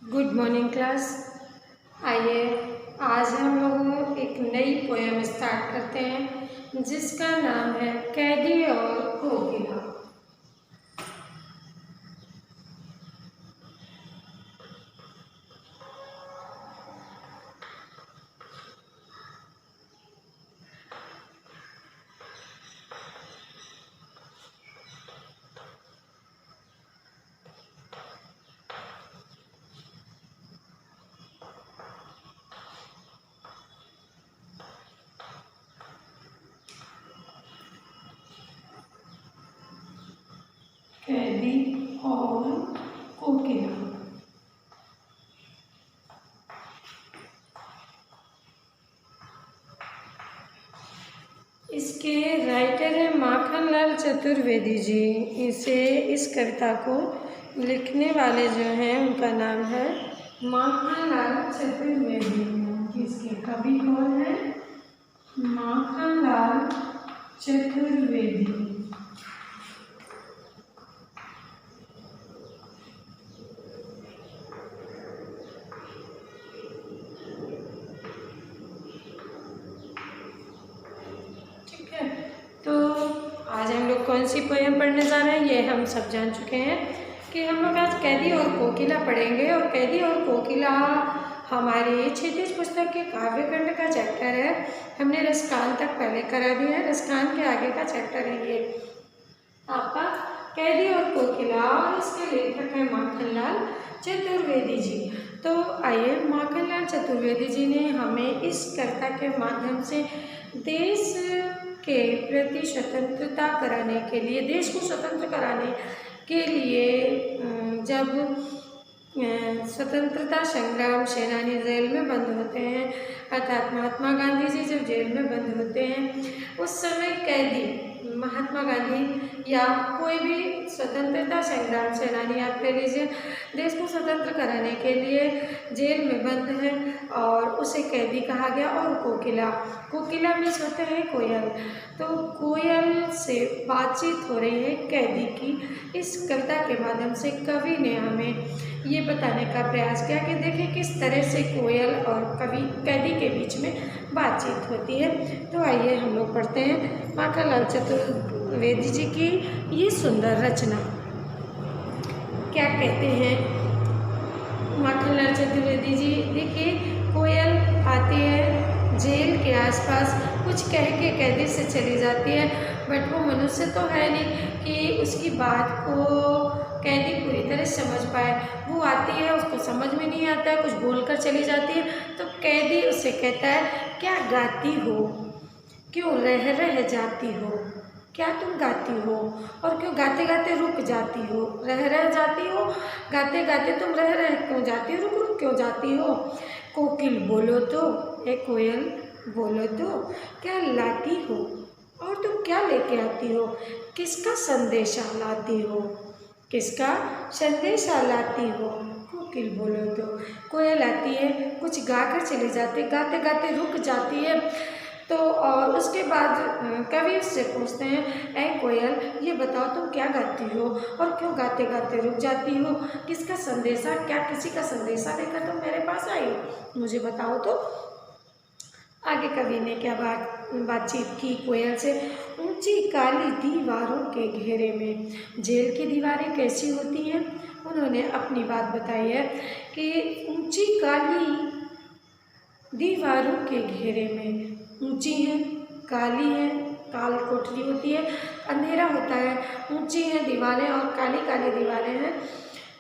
Good morning class. आइए आज हम लोग एक नई पोएम स्टार्ट करते हैं जिसका नाम है कैदी और कोकिला। कैदी और कोकिला। इसके राइटर है माखनलाल चतुर्वेदी जी। इस कविता को लिखने वाले जो हैं उनका नाम है माखनलाल चतुर्वेदी। इसके कवि कौन है? माखनलाल चतुर्वेदी। तो आज हम लोग कौन सी पोएम पढ़ने जा रहे हैं ये हम सब जान चुके हैं कि हम लोग आज कैदी और कोकिला पढ़ेंगे। और कैदी और कोकिला हमारी क्षितिज पुस्तक के काव्यखंड का चैप्टर है। हमने रसकान तक पहले करा दिया है, रसकान के आगे का चैप्टर है ये आपका कैदी और कोकिला। और इसके लेखक है माखनलाल चतुर्वेदी जी। तो आइए, माखनलाल चतुर्वेदी जी ने हमें इस कविता के माध्यम से देश के प्रति स्वतंत्रता कराने के लिए, देश को स्वतंत्र कराने के लिए जब स्वतंत्रता संग्राम सेनानी जेल में बंद होते हैं, अर्थात महात्मा गांधी जी जब जेल में बंद होते हैं, उस समय कैदी महात्मा गांधी या कोई भी स्वतंत्रता संग्राम सेनानी आप कह लीजिए, देश को स्वतंत्र कराने के लिए जेल में बंद है और उसे कैदी कहा गया। और कोकिला, कोकिला में होते हैं कोयल। तो कोयल से बातचीत हो रही है कैदी की। इस कविता के माध्यम से कवि ने हमें ये बताने का प्रयास किया कि देखिए किस तरह से कोयल और कैदी के बीच में बातचीत होती है। तो आइए हम लोग पढ़ते हैं माखनलाल चतुर्वेदी जी की ये सुंदर रचना। क्या कहते हैं माखनलाल चतुर्वेदी जी? देखिए, कोयल आती है जेल के आसपास, कुछ कह के कैदी से चली जाती है, बट वो मनुष्य तो है नहीं कि उसकी बात को कैदी पूरी तरह समझ पाए। वो आती है, उसको समझ में नहीं आता है, कुछ बोलकर चली जाती है। तो कैदी उससे कहता है, क्या गाती हो, क्यों रह जाती हो, क्या तुम गाती हो, और क्यों गाते गाते रुक जाती हो, रह जाती हो, गाते गाते तुम रह क्यों जाती हो, रुक क्यों जाती हो। कोकिल बोलो तो, ए कोयल बोलो तो, क्या लाती हो और तुम क्या लेके आती हो, किसका संदेशा लाती हो, किसका संदेशा लाती हो। कोकिल बोलो तो, कोयल आती है, कुछ गाकर चली जाती है, गाते गाते रुक जाती है। तो और उसके बाद कवि उससे पूछते हैं, ऐ कोयल ये बताओ तुम क्या गाती हो और क्यों गाते गाते रुक जाती हो, किसका संदेशा, क्या किसी का संदेशा लेकर तुम मेरे पास आई, मुझे बताओ तो। आगे कवि ने क्या बातचीत की कोयल से। ऊंची काली दीवारों के घेरे में, जेल की दीवारें कैसी होती हैं, उन्होंने अपनी बात बताई है कि ऊंची काली दीवारों के घेरे में, ऊंची हैं, काली हैं, काल कोठरी होती है, अंधेरा होता है, ऊंची हैं दीवारें और काली काली दीवारें हैं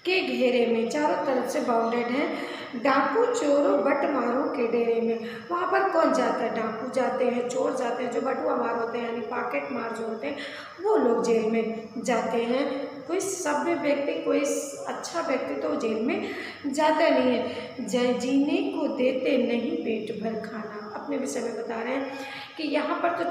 के घेरे में, चारों तरफ से बाउंडेड हैं, डाकू चोरों बटमारों के डेरे में। वहाँ पर कौन जाता है? डाकू जाते हैं, चोर जाते हैं, जो बटुआ मार होते हैं यानी पॉकेट मार जो होते हैं वो लोग जेल में जाते हैं। कोई सभ्य व्यक्ति, कोई अच्छा व्यक्ति तो जेल में जाता नहीं है। जीने को देते नहीं पेट भर खाना, अपने विषय में बता रहे हैं कि यहाँ पर तो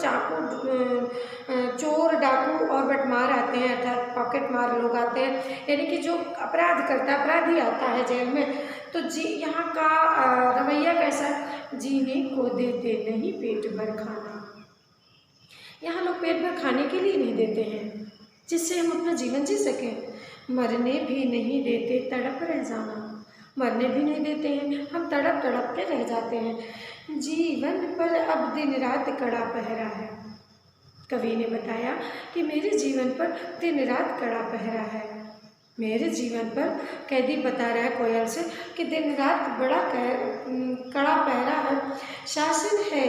चोर डाकू और बटमार आते हैं, अर्थात पॉकेट मार लोग आते हैं, यानी कि जो अपराध करता है, अपराधी आता है जेल में। तो यहाँ का रवैया कैसा है? जीने को देते नहीं पेट भर खाना। यहाँ लोग पेट भर खाने के लिए नहीं देते हैं जिससे हम अपना जीवन जी सकें, मरने भी नहीं देते तड़प रह जाना। मरने भी नहीं देते हैं, हम तड़प तड़प के रह जाते हैं। जीवन पर अब दिन रात कड़ा पहरा है। कवि ने बताया कि मेरे जीवन पर दिन रात कड़ा पहरा है। मेरे जीवन पर कैदी बता रहा है कोयल से कि दिन रात बड़ा कड़ा पहरा है। शासन है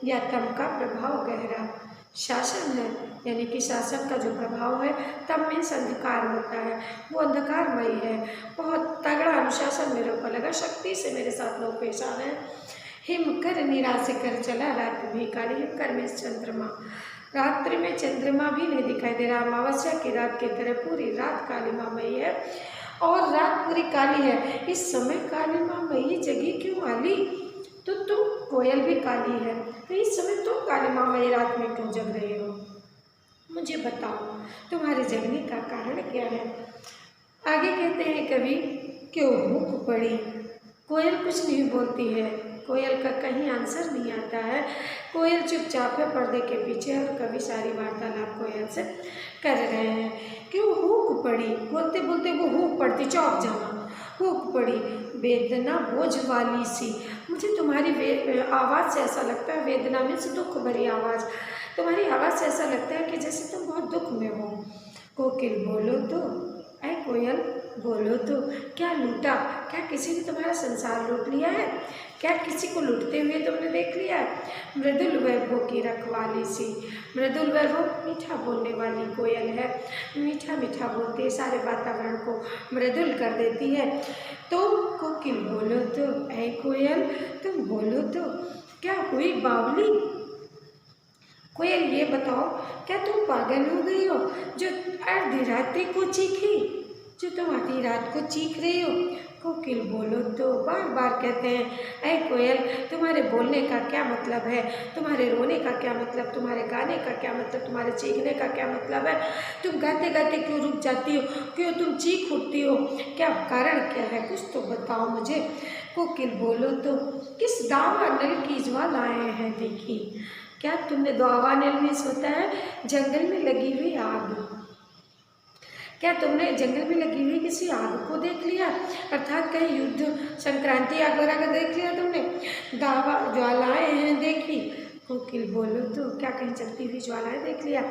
या तम का प्रभाव गहरा। शासन है यानी कि शासक का जो प्रभाव है तब में अंधकार होता है, वो अंधकारमयी है। बहुत तगड़ा अनुशासन मेरे ऊपर लगा, शक्ति से मेरे साथ लोग पेश आ रहे हैं। हिम कर निराश कर चला रात भी काली। हिम कर में चंद्रमा, रात्रि में चंद्रमा भी नहीं दिखाई दे रहा। अमावस्या की रात की तरह पूरी रात कालिमामयी है और रात पूरी काली है। इस समय कालिमामयी जगी क्यों आली? तो तुम कोयल भी काली है, तो इस समय तुम कालिमामयी रात में क्यों जग रहे हो? मुझे बताओ तुम्हारे जगने का कारण क्या है? आगे कहते हैं कवि, क्यों भूख पड़ी। कोयल कुछ नहीं बोलती है, कोयल का कहीं आंसर नहीं आता है। कोयल चुपचाप है पर्दे के पीछे और कवि सारी वार्तालाप कोयल से कर रहे हैं। क्यों हुक पड़ी, बोलते बोलते वो हुक पड़ती, चौंक जाना। हुक पड़ी वेदना बोझ वाली सी। मुझे तुम्हारी आवाज़ से ऐसा लगता है, वेदना में से दुख भरी आवाज़, तुम्हारी आवाज़ से ऐसा लगता है कि जैसे तुम बहुत दुख में हो। कोकिल बोलो तो, ऐ कोयल बोलो तो, क्या लूटा? क्या किसी ने तुम्हारा संसार लूट लिया है? क्या किसी को लूटते हुए तुमने देख लिया है? मृदुल वैभव की रखवाली सी। मृदुल वैभव मीठा बोलने वाली कोयल है, मीठा मीठा बोलती है, सारे वातावरण को मृदुल कर देती है। तो कोकिल बोलो तो, ऐ कोयल तुम बोलो तो, क्या हुई बावली? कोयल ये बताओ, क्या तुम पागल हो गई हो जो अर्धी रात्रि को चीखी, जो तुम आधी रात को चीख रही हो? कोकिल बोलो तो बार बार कहते हैं, ऐ कोयल तुम्हारे बोलने का क्या मतलब है? तुम्हारे रोने का क्या मतलब? तुम्हारे गाने का क्या मतलब? तुम्हारे चीखने का क्या मतलब है? तुम गाते गाते क्यों रुक जाती हो? क्यों तुम चीख उठती हो? क्या कारण क्या है? कुछ तो बताओ मुझे। कोकिल बोलो तो, किस दावा नल की ज्वालाएं हैं देखी। क्या तुमने दावानल में सोता है जंगल में लगी हुई आग? क्या तुमने जंगल में लगी हुई किसी आग को देख लिया? अर्थात कहीं युद्ध संक्रांति आग वगैरह का देख लिया तुमने? दावा ज्वालाएं हैं देखी। कोकिल बोलो तो, क्या कहीं चलती हुई ज्वालाएं देख लिया?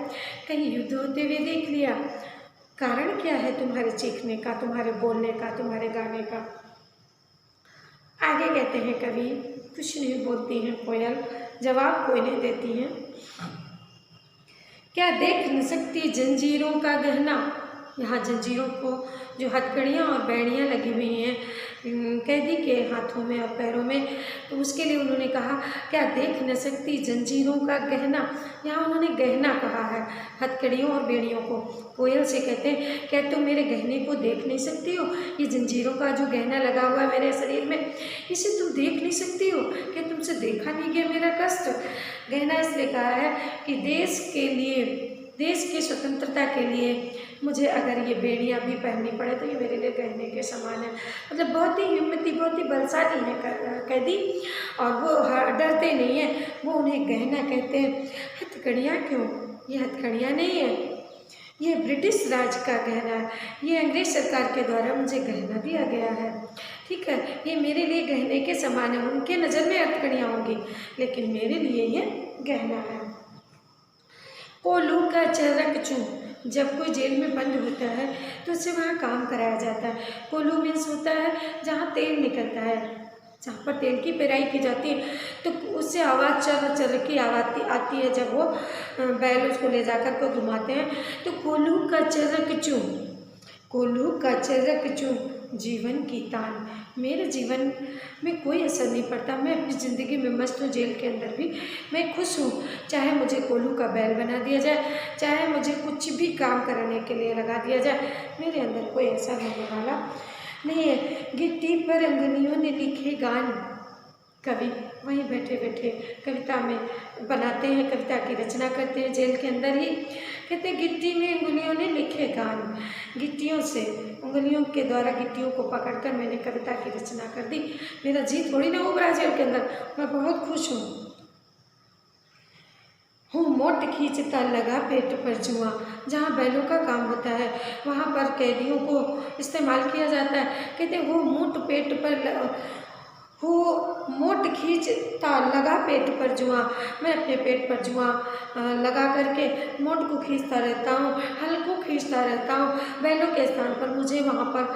कहीं युद्ध होते हुए देख लिया? कारण क्या है तुम्हारे चीखने का, तुम्हारे बोलने का, तुम्हारे गाने का? आगे कहते हैं कवि, कुछ नहीं बोलती हैं कोयल, जवाब कोई नहीं देती हैं। क्या देख न सकती जंजीरों का गहना। यहाँ जंजीरों को जो हथकड़ियाँ और बेड़ियाँ लगी हुई हैं कैदी के हाथों में और पैरों में, तो उसके लिए उन्होंने कहा, क्या देख न सकती जंजीरों का गहना। यहाँ उन्होंने गहना कहा है हथकड़ियों और बेड़ियों को। कोयल से कहते हैं, क्या तुम मेरे गहने को देख नहीं सकती हो? ये जंजीरों का जो गहना लगा हुआ है मेरे शरीर में, इसे तुम देख नहीं सकती हो? क्या तुमसे देखा नहीं गया मेरा कष्ट? गहना इसलिए कहा है कि देश के लिए, देश की स्वतंत्रता के लिए मुझे अगर ये बेड़ियाँ भी पहननी पड़े तो ये मेरे लिए गहने के समान है। मतलब बहुत ही हिम्मती, बहुत ही बलशाली है कैदी और वो डरते नहीं हैं, वो उन्हें गहना कहते हैं। हथकड़ियाँ क्यों? ये हथकड़ियाँ नहीं है, ये ब्रिटिश राज का गहना है, ये अंग्रेज सरकार के द्वारा मुझे गहना दिया गया है। ठीक है, ये मेरे लिए गहने के समान है। उनके नज़र में हथकड़ियाँ होंगी लेकिन मेरे लिए ये गहना है। कोल्हू का चरक चूं। जब कोई जेल में बंद होता है तो उससे वहाँ काम कराया जाता है। कोल्हू मीन्स होता है जहाँ तेल निकलता है, जहाँ पर तेल की पेराई की जाती है, तो उससे आवाज़ चर चर की आवाज़ आती है जब वो बैल उसको ले जाकर को घुमाते हैं। तो कोल्हू का चरक चूं, कोल्हू का चरक चूं जीवन की तान। मेरे जीवन में कोई असर नहीं पड़ता, मैं अपनी ज़िंदगी में मस्त हूँ, जेल के अंदर भी मैं खुश हूँ। चाहे मुझे कोल्हू का बैल बना दिया जाए, चाहे मुझे कुछ भी काम करने के लिए लगा दिया जाए, मेरे अंदर कोई असर होने वाला नहीं है। गिट्टी पर अंगुलियों ने लिखे गान। कवि वहीं बैठे बैठे कविता में बनाते हैं, कविता की रचना करते हैं जेल के अंदर ही। कहते हैं गिट्टी में अंगुलियों ने लिखे गान। गिट्टियों से, उंगलियों के द्वारा गिट्टियों को पकड़कर मैंने कविता की रचना कर दी। मेरा जी थोड़ी ना उभरा जेल के अंदर, मैं बहुत खुश हूँ। हूँ मोट खींचता लगा पेट पर जुआ। जहाँ बैलों का काम होता है वहाँ पर कैदियों को इस्तेमाल किया जाता है। कहते हैं वो मोट खींचता लगा पेट पर जुआ। मैं अपने पेट पर जुआ लगा करके मोट को खींचता रहता हूँ, हल को खींचता रहता हूँ। बैलों के स्थान पर मुझे वहाँ पर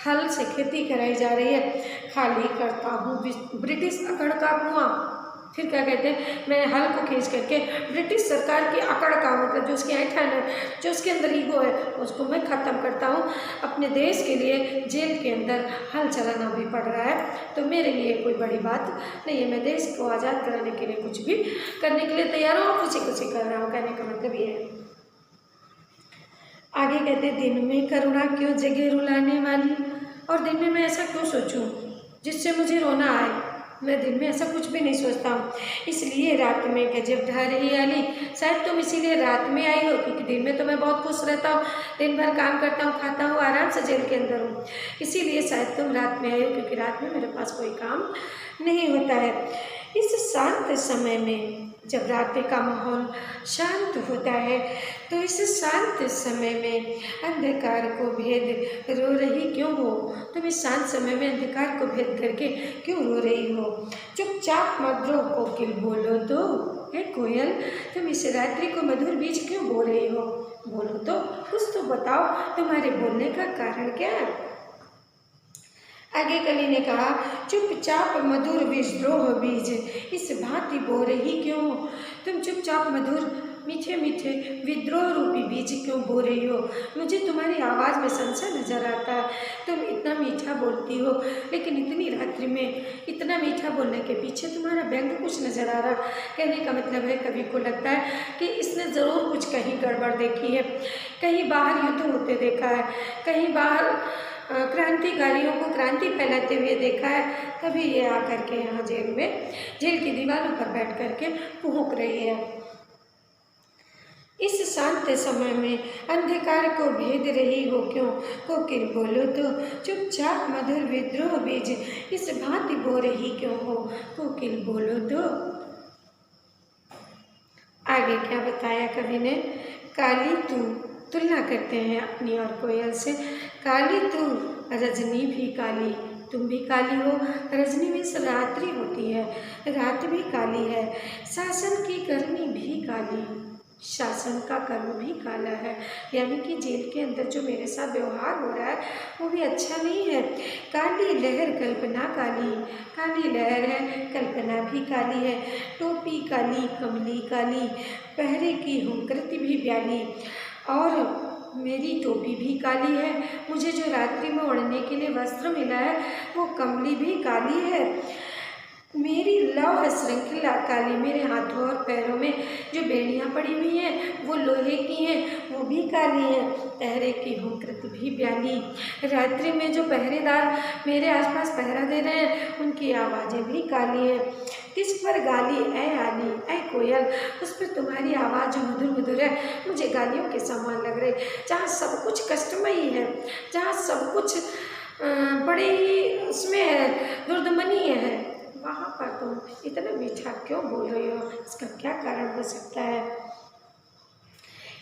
हल से खेती कराई जा रही है। खाली करता हूँ ब्रिटिश अकड़ का कुआं। फिर क्या कहते हैं, मैं हल को खींच करके ब्रिटिश सरकार की अकड़ का मतलब जो उसकी ऐंठन है, जो उसके अंदर ईगो है, उसको मैं ख़त्म करता हूँ। अपने देश के लिए जेल के अंदर हल चलाना भी पड़ रहा है तो मेरे लिए कोई बड़ी बात नहीं है। मैं देश को आज़ाद कराने के लिए कुछ भी करने के लिए तैयार हूँ और खुशी कर रहा हूँ। कहने का मतलब ये है। आगे कहते दिन में करुणा क्यों जगे रुलाने वाली। और दिन में मैं ऐसा क्यों सोचूं जिससे मुझे रोना आए। मैं दिन में ऐसा कुछ भी नहीं सोचता हूँ। इसलिए रात में गजब ढा रही आली। शायद तुम इसीलिए रात में आई हो, क्योंकि दिन में तो मैं बहुत खुश रहता हूँ, दिन भर काम करता हूँ, खाता हूँ, आराम से जेल के अंदर हूँ। इसीलिए शायद तुम रात में आई हो, क्योंकि रात में मेरे पास कोई काम नहीं होता है। इस शांत समय में जब रात का माहौल शांत होता है तो इस शांत समय में अंधकार को भेद रो रही क्यों हो। तुम इस शांत समय में अंधकार को भेद करके क्यों रो रही हो। चुपचाप मधुर कोकिल बोलो तो, हे कोयल तुम इस रात्रि को मधुर बीज क्यों बो रही हो। बोलो तो, कुछ तो बताओ, तुम्हारे बोलने का कारण क्या है। आगे कली ने कहा, चुपचाप मधुर विद्रोह बीज इस भांति बो रही क्यों। तुम चुपचाप मधुर मीठे मीठे विद्रोह रूपी बीज क्यों बो रही हो। मुझे तुम्हारी आवाज़ में संशय नजर आता है। तुम इतना मीठा बोलती हो, लेकिन इतनी रात्रि में इतना मीठा बोलने के पीछे तुम्हारा व्यंग कुछ नजर आ रहा। कहने का मतलब है कवि को लगता है कि इसने ज़रूर कुछ कहीं गड़बड़ देखी है, कहीं बाहर युद्ध होते देखा है, कहीं बाहर क्रांतिकारियों को क्रांति फैलाते हुए देखा है। तभी ये आकर के यहाँ जेल की दीवारों पर बैठ करके भूख रही है। इस शांत समय में अंधकार को भेद रही हो क्यों। कोकिल बोलो तो, चुपचाप मधुर विद्रोह बीज इस भांति बो रही क्यों हो। कोकिल बोलो तो। आगे क्या बताया कवि ने, काली तू, तुलना करते हैं अपनी और कोयल से। काली तू, रजनी भी काली, तुम भी काली हो। रजनी में रात्रि होती है, रात भी काली है। शासन की करनी भी काली, शासन का कर्म भी काला है। यानी कि जेल के अंदर जो मेरे साथ व्यवहार हो रहा है वो भी अच्छा नहीं है। काली लहर कल्पना काली, काली लहर है, कल्पना भी काली है। टोपी काली, कमली काली, पहरे की हुंकृति भी ब्याली, और मेरी टोपी भी काली है। मुझे जो रात्रि में ओढ़ने के लिए वस्त्र मिला है वो कमली भी काली है। मेरी लौह श्रृंखला काली, मेरे हाथों और पैरों में जो बेड़ियाँ पड़ी हुई हैं वो लोहे की हैं, वो भी काली हैं। पहरे की हुंकृत भी ब्याली, रात्रि में जो पहरेदार मेरे आसपास पहरा दे रहे हैं उनकी आवाज़ें भी काली हैं। किस पर गाली ऐ आली, ऐ कोयल, उस पर तुम्हारी आवाज़ जो मधुर मधुर है मुझे गालियों के समान लग रही। जहाँ सब कुछ कष्टमयी है, जहाँ सब कुछ बड़े ही उसमें है, दुर्दमनीय है, वहाँ पर तुम इतना मीठा क्यों बोल रही हो। इसका क्या कारण हो सकता है।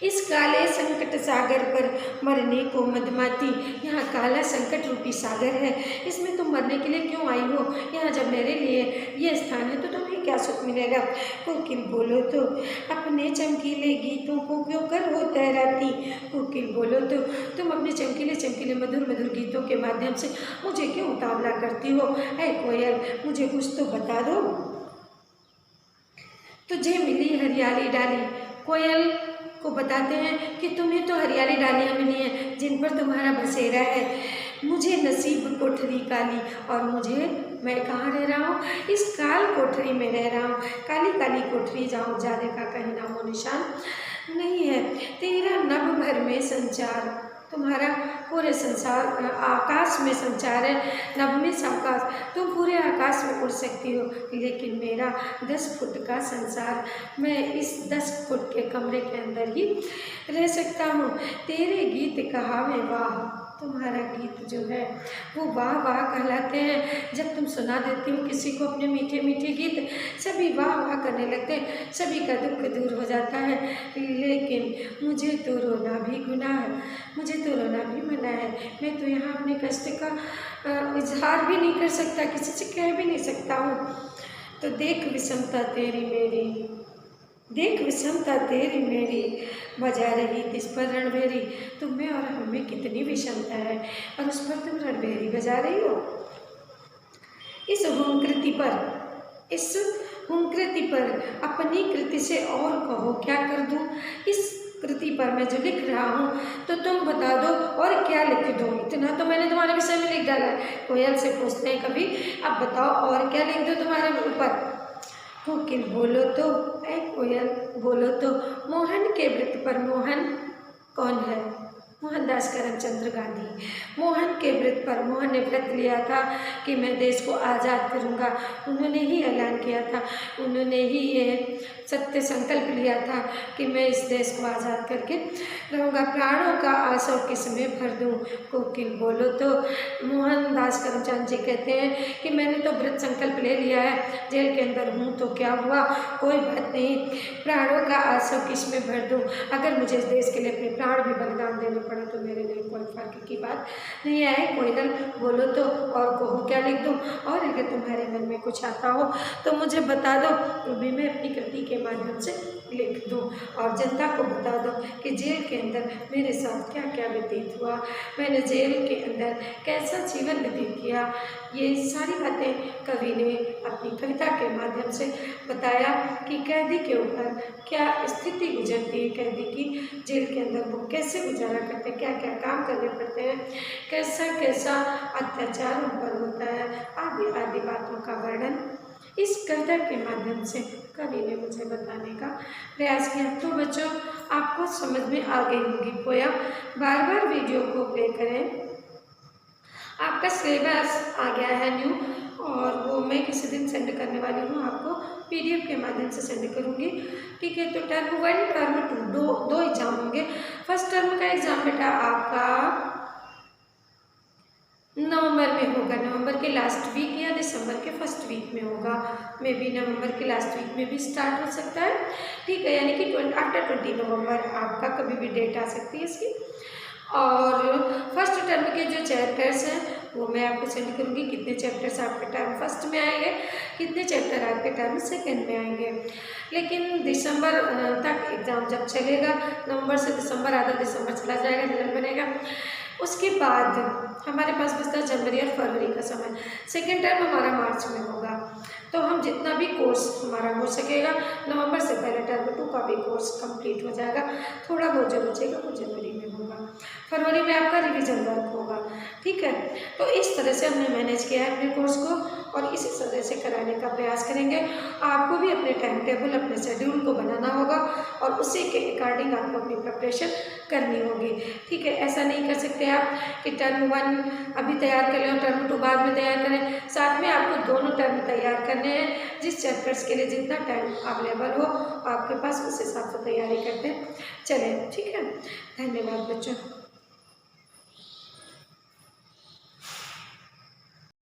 इस काले संकट सागर पर मरने को मदमाती, यहाँ काला संकट रूपी सागर है, इसमें तुम मरने के लिए क्यों आई हो। यहाँ जब मेरे लिए ये स्थान है तो तुम्हें क्या सुख मिलेगा। कोकिल बोलो तो, अपने चमकीले गीतों को क्यों कर हो तैराती। कोकिल बोलो तो, तुम अपने चमकीले चमकीले मधुर मधुर गीतों के माध्यम से मुझे क्यों उतावला करती हो। ऐ कोयल, मुझे कुछ तो बता दो। तुझे मिली हरियाली डाली, कोयल को बताते हैं कि तुम्हें तो हरियाली डालियाँ मिली हैं जिन पर तुम्हारा बसेरा है। मुझे नसीब कोठरी काली, और मैं कहाँ रह रहा हूँ, इस काल कोठरी में रह रहा हूँ। काली काली कोठरी, जहाँ उजाले का कहीं नामो निशान नहीं है। तेरा नभ भर में संचार, तुम्हारा पूरे संसार आकाश में संचार है, नभमि आकाश, तुम पूरे आकाश में उड़ सकती हो, लेकिन मेरा 10 फुट का संसार, मैं इस 10 फुट के कमरे के अंदर ही रह सकता हूँ। तेरे गीत कहावे वाह, तुम्हारा गीत जो है वो वाह वाह कहलाते हैं। जब तुम सुना देती हो किसी को अपने मीठे मीठे गीत, सभी वाह वाह करने लगते हैं, सभी का दुख दूर हो जाता है। लेकिन मुझे तो रोना भी गुनाह है, मुझे तो रोना भी मना है। मैं तो यहाँ अपने कष्ट का इजहार भी नहीं कर सकता, किसी से कह भी नहीं सकता हूँ। तो देख विषमता तेरी मेरी, देख विषमता तेरी मेरी, बजा रही तिस पर रणभेरी। तुम में और हम में कितनी विषमता है और उस पर तुम रणभेरी बजा रही हो। इस हुंकृति पर, इस हुंकृति पर अपनी कृति से और कहो क्या कर दूं। इस कृति पर मैं जो लिख रहा हूँ तो तुम बता दो और क्या लिख दूँ। इतना तो मैंने तुम्हारे विषय में लिख डाला है। कोयल से पूछते हैं कभी, अब बताओ और क्या लिख दो तुम्हारे ऊपर। कोकिल बोलो तो, ऐ कोयल बोलो तो, मोहन के व्रत पर, मोहन कौन है? मोहनदास करमचंद गांधी। मोहन के व्रत पर, मोहन ने व्रत लिया था कि मैं देश को आज़ाद करूंगा। उन्होंने ही ऐलान किया था, उन्होंने ही ये सत्य संकल्प लिया था कि मैं इस देश को आज़ाद करके रहूँगा। प्राणों का आंसू किसमें भर दूँ। कोकिल बोलो तो, मोहनदास करमचंद जी कहते हैं कि मैंने तो व्रत संकल्प ले लिया है, जेल के अंदर हूँ तो क्या हुआ, कोई बात नहीं, प्राणों का आंसू किसमें भर दूँ। अगर मुझे इस देश के लिए अपने प्राण भी बलिदान देने पड़े तो मेरे लिए कोई फर्क की बात नहीं है। कोयल बोलो तो और कहो क्या लिख दूँ। और अगर तुम्हारे मन में कुछ आता हो तो मुझे बता दो, तो भी मैं अपनी कृति के माध्यम से लिख दूँ और जनता को बता दो कि जेल के अंदर मेरे साथ क्या क्या व्यतीत हुआ, मैंने जेल के अंदर कैसा जीवन व्यतीत किया। ये सारी बातें कवि ने अपनी कविता के माध्यम से बताया कि कैदी के ऊपर क्या स्थिति गुजरती है, कैदी की जेल के अंदर वो कैसे गुजारा करते हैं, क्या क्या काम करने पड़ते हैं, कैसा कैसा अत्याचार उन पर होता है, आदि आदि बातों का वर्णन इस कविता के माध्यम से कवि ने मुझे बताने का प्रयास किया। तो बच्चों, आपको समझ में आ गई होगी पोयम। बार बार वीडियो को प्ले करें। आपका सिलेबस आ गया है न्यू, और वो मैं किसी दिन सेंड करने वाली हूँ आपको, PDF के माध्यम से सेंड करूँगी। ठीक है, तो टर्म 1 टर्म 2 दो एग्जाम होंगे। फर्स्ट टर्म का एग्जाम बेटा आपका नवंबर में होगा, नवंबर के लास्ट वीक या दिसंबर के फर्स्ट वीक में होगा। मे बी नवंबर के लास्ट वीक में भी स्टार्ट हो सकता है। ठीक है, यानी कि आफ्टर 20 नवंबर आपका कभी भी डेट आ सकती है इसकी। और फर्स्ट टर्म के जो चैप्टर्स हैं वो मैं आपको सेंड करूँगी, कितने चैप्टर्स आपके टर्म फर्स्ट में आएंगे, कितने चैप्टर आपके टर्म सेकेंड में आएंगे। लेकिन दिसंबर तक एग्ज़ाम जब चलेगा, नवंबर से दिसंबर, आधा दिसंबर चला जाएगा, रिजल्ट बनेगा, उसके बाद हमारे पास बचता है जनवरी और फरवरी का समय। सेकेंड टर्म हमारा मार्च में होगा, तो हम जितना भी कोर्स हमारा हो सकेगा, नवंबर से पहले टर्म 2 का भी कोर्स कंप्लीट हो जाएगा। थोड़ा बहुत जो बचेगा वो जनवरी में होगा, फरवरी में आपका रिवीजन वर्क होगा। ठीक है, तो इस तरह से हमने मैनेज किया है अपने कोर्स को, और इसी तरह से कराने का प्रयास करेंगे। आपको भी अपने टाइम टेबल, अपने शेड्यूल को बनाना होगा और उसी के अकॉर्डिंग आपको अपनी प्रिपरेशन करनी होगी। ठीक है, ऐसा नहीं कर सकते आप कि टर्म 1 अभी तैयार कर लें और टर्म 2 बाद में तैयार करें। साथ में आपको दोनों टर्म तैयार करने हैं। जिस चैप्टर्स के लिए जितना टाइम अवेलेबल हो आपके पास, उस हिसाब से तैयारी करते चलें। ठीक है, धन्यवाद बच्चों।